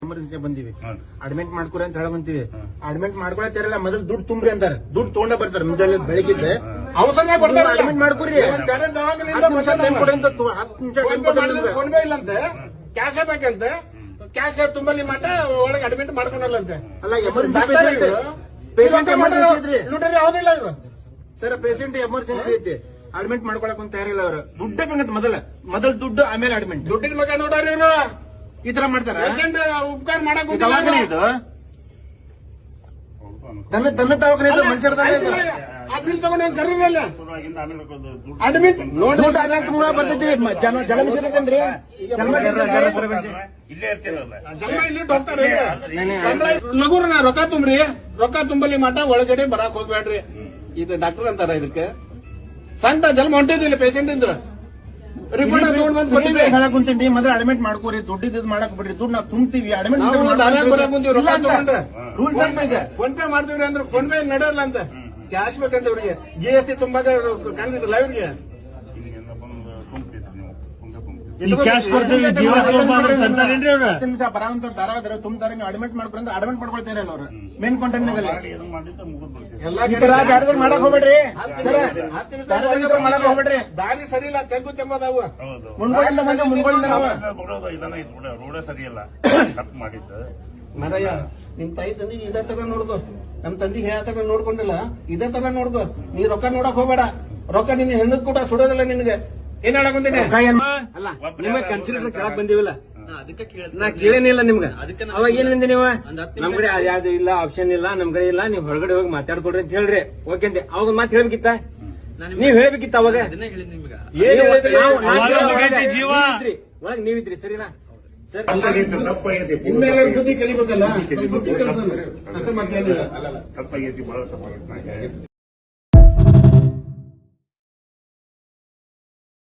Emergency ಬಂದಿವಿ admit ಮಾಡ್ಕೊರಿ ಅಂತ ಹೇಳಂತೀವಿ. ಅಡ್ಮಿಟ್ ಮಾಡ್ಕೊಳತ್ತಾರಲ್ಲ ಮೊದಲು ದುಡ್ಡು ತುಂಬ್ರಿ ಅಂತಾರೆ. ದುಡ್ಡು ತಗೊಂಡ ಬರ್ತಾರೆ ಮುಂಜಾನೆ ಬೆಳಗ್ಗೆ ಅವಸರ ಕೊಡ್ತಾರೆ. ಅಡ್ಮಿಟ್ ಮಾಡ್ಕೊರಿ 10 ನಿಮಿಷ ಟೈಮ್ ಕೊಡಿ ಅಂತ 10 ನಿಮಿಷ ಟೈಮ್ ಕೊಡಿ. ಫೋನ್ ಪೇ ಇಲ್ಲಂತೆ, ಕ್ಯಾಶ್ ಬೇಕಂತೆ. ಕ್ಯಾಶ್ ತುಂಬಲ್ಲಿ ಮಟ್ಟ ಒಳಗೆ ಅಡ್ಮಿಟ್ ಮಾಡ್ಕೊಂಡಲ್ಲಂತೆ. ಅಲ್ಲ ಎಮರ್ಜೆನ್ಸಿ ಪೇಷಂಟ್ ಎಮರ್ಜೆನ್ಸಿ ಐತ್ರಿ. ಲೂಟರಿ ಯಾವುದಿಲ್ಲ ಇವರು ಸರ್. ಪೇಷಂಟ್ ಎಮರ್ಜೆನ್ಸಿ ಐತಿ, ಅಡ್ಮಿಟ್ ಮಾಡ್ಕೊಳಕ್ ಅಂತ ತಯಾರಿಲ್ಲ ಅವರು. ದುಡ್ಡೇ ಬೇಕಂತ ಮೊದಲು ದುಡ್ಡು ಆಮೇಲೆ ಅಡ್ಮಿಟ್. ದುಡ್ಡಿನ ಮಗ ನೋಡ್ರಿ ಇವರು ಈ ತರ ಮಾಡ್ತಾರ. ಉಪಕಾರ ಮಾಡಕ್ ಇದು ತನ್ನ ದವಾಖಾನೆ ಇದು ಮನುಷ್ಯರ ಆ ಬಿಲ್ ತಗೊಂಡು ಕರೀರಲ್ಲ ಅಡ್ಮಿಟ್ ನೋಡಿ ಬರ್ತೈತಿ. ಜಲ ಮಿಷನ್ರಿ ಜನ್ಮ ಇಲ್ಲಿ ಹೋಗ್ತಾರೆ. ಲಘುನ ರೊಕ್ಕ ತುಂಬ್ರಿ, ರೊಕ್ಕ ತುಂಬಲಿ ಮಟ್ಟ ಒಳಗಡೆ ಬರಾಕ್ ಹೋಗ್ಬೇಡ್ರಿ. ಇದು ಡಾಕ್ಟರ್ ಅಂತಾರ ಇದಕ್ಕೆ. ಸಣ್ಣ ಜನ್ಮ ಹೊಂಟಿದಿಲ್ಲ ಪೇಷಂಟ್ ಇಂದ ರಿಪೋರ್ಟ್ ತಗೊಂಡ್ ಬಂದ್ ಕೊಟ್ಟಿವಿ. ಹೇಳಕ್ ಕುಂತೀನಿ ಮೊದಲು ಅಡ್ಮಿಟ್ ಮಾಡ್ಕೋರಿ. ದುಡ್ಡಿದ್ ಮಾಡಕ್ ಬಿಡ್ರಿ. ದುಡ್ಡು ನಾವು ತುಂಬ್ತೀವಿ. ಅಡ್ಮಿಟ್ ಬರಾಕ್ ಕುಂತೀವಿ. ರೊಕ್ಕ ತಗೊಂಡ್ರೆ ರೂಲ್ಸ್ ಅಂತ ಇದೆ. ಫೋನ್ ಪೇ ಮಾಡ್ತೀವ್ರಿ ಅಂದ್ರೆ ಫೋನ್ ಪೇ ನಡೆಯಲ್ಲ ಅಂತ. ಕ್ಯಾಶ್ ಬೇಕಂತ ಇವ್ರಿಗೆ. GST ತುಂಬಾಗ ಕಾಣ್ತಿದ್ರಲ್ಲ ಇವ್ರಿಗೆ. ಕ್ಯಾಶ್ ಕೊಡ್ತೀವಿ. ಜೀವ 10 ನಿಮಿಷ ಬರಾವಂತ ಧಾರಾವಾದ ತುಂಬ್ತಾರೆ. ನೀವು ಅಡ್ಮಿಟ್ ಮಾಡ್ಕೊರಿ ಅಂದ್ರೆ ಅಡ್ಮಿಟ್ ಮಾಡ್ಕೊಳ್ತೀರ ಅವ್ರು ಮೇನ್ ಕಾಂಟ್ಯಾಕ್ಟ್ ಈ ತರ ಬ್ಯಾಡದಾಗ ಮಾಡಕ್ ಹೋಗ್ಬೇಡ್ರಿ. ಮಾಡಕ್ ಹೋಗ್ಬೇಡ್ರಿ. ದಾರಿ ಸರಿ ಇಲ್ಲ, ತೆಗ್ಗು ತೆಂಬದಾವು ಮುಂದ್ಗಳಿಂದ ಬಂದು ಮುಂದ್ಗಳಿಂದ ನಾವು ರೋಡ ಸರಿಯಲ್ಲ ತಪ್ಪು ಮಾಡಿದ್ದು. ಮರಯ್ಯ ನಿಮ್ ತಾಯಿ ತಂದಿಗೆ ಇದೇ ತರ ನೋಡ್ಕೊ. ನಮ್ ತಂದಿಗೆ ಯಾವ ತರ ನೋಡ್ಕೊಂಡಿಲ್ಲ ಇದೇ ತರ ನೋಡ್ಕೊ. ನೀ ರೊಕ್ಕ ನೋಡಕ್ ಹೋಗ್ಬೇಡ. ರೊಕ್ಕ ನಿನ್ನ ಹೆಣ್ಣದ್ ಕೂಡ ಸುಡೋದಿಲ್ಲ ನಿನ್ಗೆ. ಏನ್ ಹೇಳಕೊಂತೀನಿ ಅಲ್ಲ ನಿಮಗೆ ಕನ್ಸಿಡರ್ ಕೇಳಕ್ ಬಂದಿವಿಲ್ಲ. ನಾ ಕೇಳೇನಿಲ್ಲ ನಿಮ್ಗ. ಅವಾಗ ಏನಂದಿ ನೀವು ನಮ್ ಕಡೆ ಯಾವ್ದು ಇಲ್ಲ, ಆಪ್ಷನ್ ಇಲ್ಲ, ನಮ್ ಕಡೆ ಇಲ್ಲ, ನೀವ್ ಹೊರಗಡೆ ಹೋಗಿ ಮಾತಾಡ್ಕೊಡ್ರಿ ಅಂತ ಹೇಳ್ರಿ. ಓಕೆ ಅಂತೆ. ಅವಾಗ ಮಾತು ಹೇಳ್ಬೇಕಿತ್ತ, ನೀವ್ ಹೇಳ್ಬೇಕಿತ್ತ. ಅವಾಗ ಒಳಗ್ ನೀವಿದ್ರಿ ಸರಿನಾ ಸರ್. ಇನ್ಮೇಲೆ ಬುದ್ಧಿ ಕಲಿಬೇಕಲ್ಲ. ಬುದ್ಧಿ ಕೆಲಸ ತಪ್ಪಾಗೈತಿ ಬಹಳ